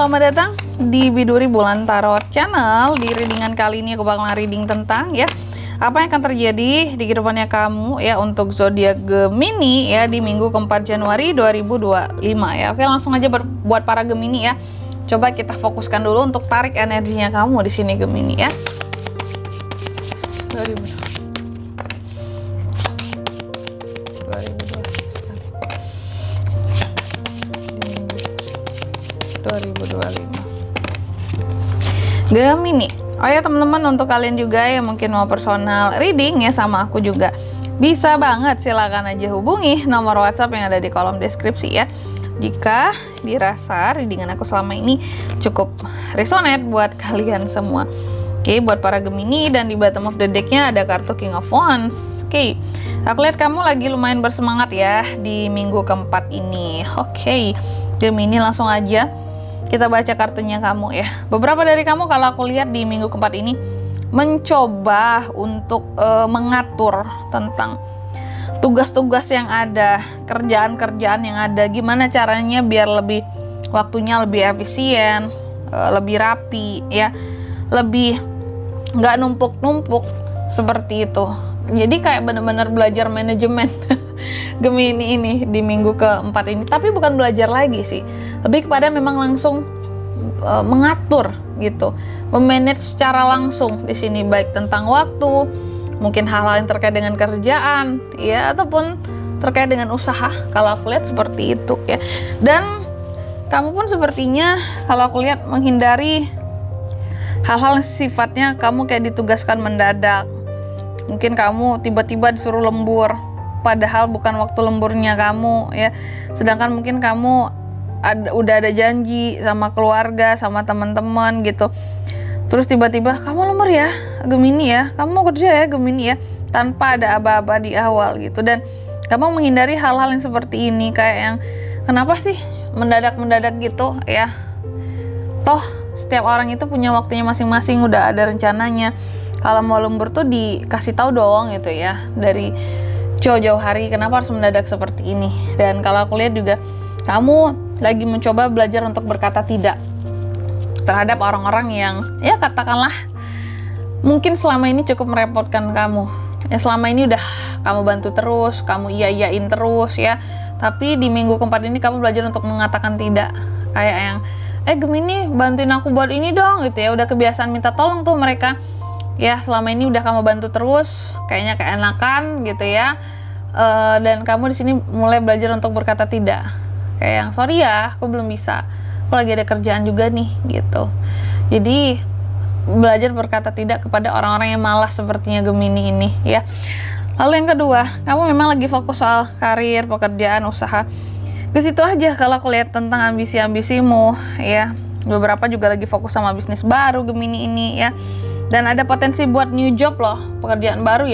selamat datang di Biduri Bulan Tarot Channel. Di readingan kali ini aku bakal reading tentang apa yang akan terjadi di kehidupannya kamu untuk zodiak Gemini di minggu keempat Januari 2025 Oke, langsung aja buat para Gemini Coba kita fokuskan dulu untuk tarik energinya kamu di sini Gemini 2025 Gemini. Oh ya teman-teman, untuk kalian juga yang mungkin mau personal reading sama aku juga bisa banget, silakan aja hubungi nomor WhatsApp yang ada di kolom deskripsi jika dirasa readingan aku selama ini cukup resonate buat kalian semua. Oke, buat para Gemini, dan di bottom of the decknya ada kartu King of Wands. Oke, aku lihat kamu lagi lumayan bersemangat di minggu keempat ini. Oke, Gemini, langsung aja kita baca kartunya kamu Beberapa dari kamu kalau aku lihat di minggu keempat ini mencoba untuk mengatur tentang tugas-tugas yang ada, kerjaan-kerjaan yang ada, gimana caranya biar waktunya lebih efisien, lebih rapi lebih nggak numpuk-numpuk seperti itu. Jadi kayak bener-bener belajar manajemen Gemini ini di minggu keempat ini, tapi bukan belajar lagi sih, lebih kepada memang langsung mengatur gitu, memanage secara langsung di sini, baik tentang waktu, mungkin hal-hal yang terkait dengan kerjaan ataupun terkait dengan usaha. Kalau aku lihat seperti itu dan kamu pun sepertinya kalau aku lihat menghindari hal-hal yang sifatnya kamu kayak ditugaskan mendadak. Mungkin kamu tiba-tiba disuruh lembur padahal bukan waktu lemburnya kamu sedangkan mungkin kamu udah ada janji sama keluarga, sama teman-teman gitu, terus tiba-tiba kamu lembur Gemini kamu mau kerja Gemini tanpa ada aba-aba di awal gitu. Dan kamu menghindari hal-hal yang seperti ini, kayak yang kenapa sih mendadak-mendadak gitu toh setiap orang itu punya waktunya masing-masing, udah ada rencananya. Kalau mau lembur tuh dikasih tahu dong gitu dari jauh-jauh hari, kenapa harus mendadak seperti ini. Dan kalau aku lihat juga kamu lagi mencoba belajar untuk berkata tidak terhadap orang-orang yang katakanlah mungkin selama ini cukup merepotkan kamu. Selama ini udah kamu bantu terus, kamu iya-iyain terus tapi di minggu keempat ini kamu belajar untuk mengatakan tidak. Kayak yang Gemini, bantuin aku buat ini dong gitu udah kebiasaan minta tolong tuh mereka selama ini udah kamu bantu terus, kayaknya keenakan gitu dan kamu di sini mulai belajar untuk berkata tidak, kayak yang sorry aku belum bisa, aku lagi ada kerjaan juga nih gitu. Jadi belajar berkata tidak kepada orang-orang yang malas sepertinya Gemini ini Lalu yang kedua, kamu memang lagi fokus soal karir, pekerjaan, usaha, ke situ aja. Kalau aku lihat tentang ambisi-ambisimu beberapa juga lagi fokus sama bisnis baru Gemini ini dan ada potensi buat new job loh, pekerjaan baru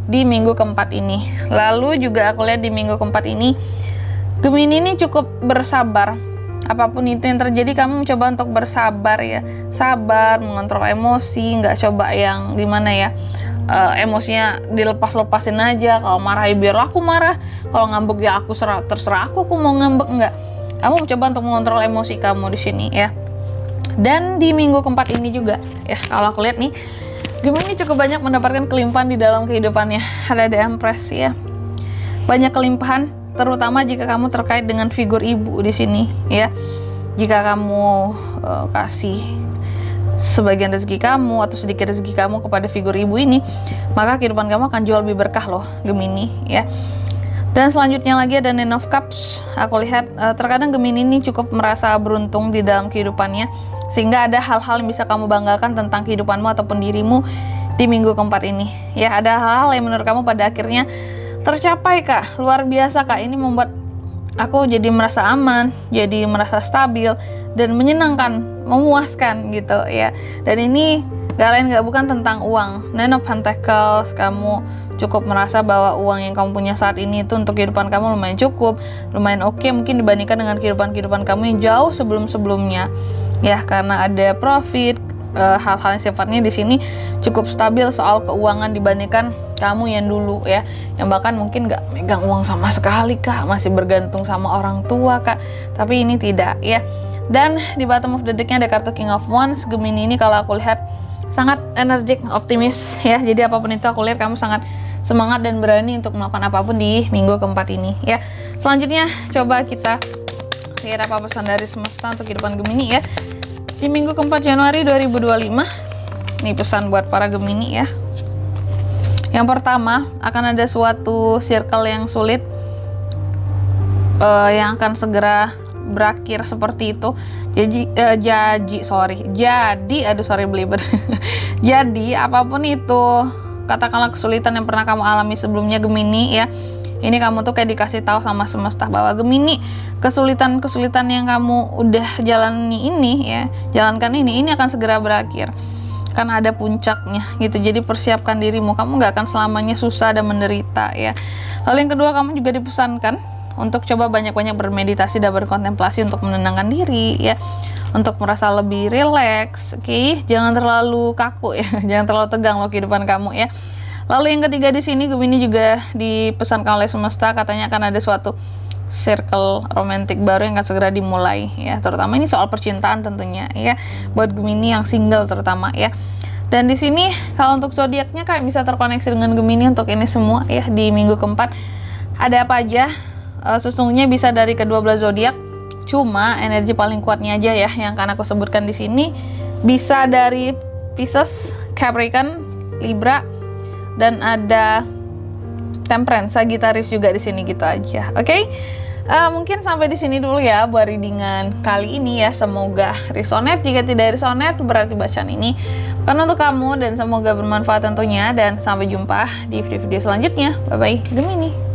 di minggu keempat ini. Lalu juga aku lihat di minggu keempat ini Gemini ini cukup bersabar. Apapun itu yang terjadi, kamu mencoba untuk bersabar sabar, mengontrol emosi, nggak coba yang gimana emosinya dilepas-lepasin aja. Kalau marah biar aku marah, kalau ngambek aku terserah aku mau ngambek, enggak. Kamu mencoba untuk mengontrol emosi kamu di sini Dan di minggu keempat ini juga kalau aku lihat nih, Gemini cukup banyak mendapatkan kelimpahan di dalam kehidupannya. Ada The Empress banyak kelimpahan, terutama jika kamu terkait dengan figur ibu di sini Jika kamu kasih sebagian rezeki kamu atau sedikit rezeki kamu kepada figur ibu ini, maka kehidupan kamu akan jauh lebih berkah loh Gemini Dan selanjutnya lagi ada Nine of Cups. Aku lihat terkadang Gemini ini cukup merasa beruntung di dalam kehidupannya, sehingga ada hal-hal yang bisa kamu banggakan tentang kehidupanmu ataupun dirimu di minggu keempat ini ada hal-hal yang menurut kamu pada akhirnya tercapai luar biasa ini membuat aku jadi merasa aman, jadi merasa stabil dan menyenangkan, memuaskan gitu Dan ini gak lain gak bukan tentang uang. Nine of Pentacles, kamu cukup merasa bahwa uang yang kamu punya saat ini itu untuk kehidupan kamu lumayan cukup, lumayan oke, mungkin dibandingkan dengan kehidupan kamu yang jauh sebelum-sebelumnya karena ada profit, hal-hal yang sifatnya di sini cukup stabil soal keuangan dibandingkan kamu yang dulu yang bahkan mungkin gak megang uang sama sekali masih bergantung sama orang tua tapi ini tidak Dan di bottom of the deck-nya ada kartu King of Wands. Gemini ini kalau aku lihat sangat energik, optimis ya. Jadi apapun itu aku lihat kamu sangat semangat dan berani untuk melakukan apapun di minggu keempat ini ya. Selanjutnya coba kita lihat apa pesan dari semesta untuk kehidupan Gemini ya. Di minggu keempat Januari 2025. Ini pesan buat para Gemini ya. Yang pertama, akan ada suatu circle yang sulit yang akan segera berakhir seperti itu. Belibet. Jadi apapun itu, katakanlah kesulitan yang pernah kamu alami sebelumnya Gemini ya, ini kamu tuh kayak dikasih tahu sama semesta bahwa Gemini, kesulitan yang kamu udah jalani ini ya, jalankan ini akan segera berakhir, kan ada puncaknya gitu. Jadi persiapkan dirimu, kamu nggak akan selamanya susah dan menderita ya. Lalu yang kedua, kamu juga dipesankan untuk coba banyak-banyak bermeditasi dan berkontemplasi untuk menenangkan diri ya, untuk merasa lebih rileks. Oke, jangan terlalu kaku ya, jangan terlalu tegang loh kehidupan kamu ya. Lalu yang ketiga di sini Gemini juga dipesankan oleh semesta, katanya akan ada suatu circle romantik baru yang akan segera dimulai ya, terutama ini soal percintaan tentunya ya, buat Gemini yang single terutama ya. Dan di sini kalau untuk zodiaknya kayak bisa terkoneksi dengan Gemini untuk ini semua ya. Di minggu keempat ada apa aja? Sesungguhnya bisa dari ke-12 zodiak, cuma energi paling kuatnya aja ya yang akan aku sebutkan di sini bisa dari Pisces, Capricorn, Libra, dan ada Temperance, Sagittarius juga di sini gitu aja. Oke? Mungkin sampai di sini dulu ya buat readingan kali ini ya. Semoga resonate. Jika tidak resonate berarti bacaan ini bukan untuk kamu, dan semoga bermanfaat tentunya, dan sampai jumpa di video-video selanjutnya. Bye bye Gemini.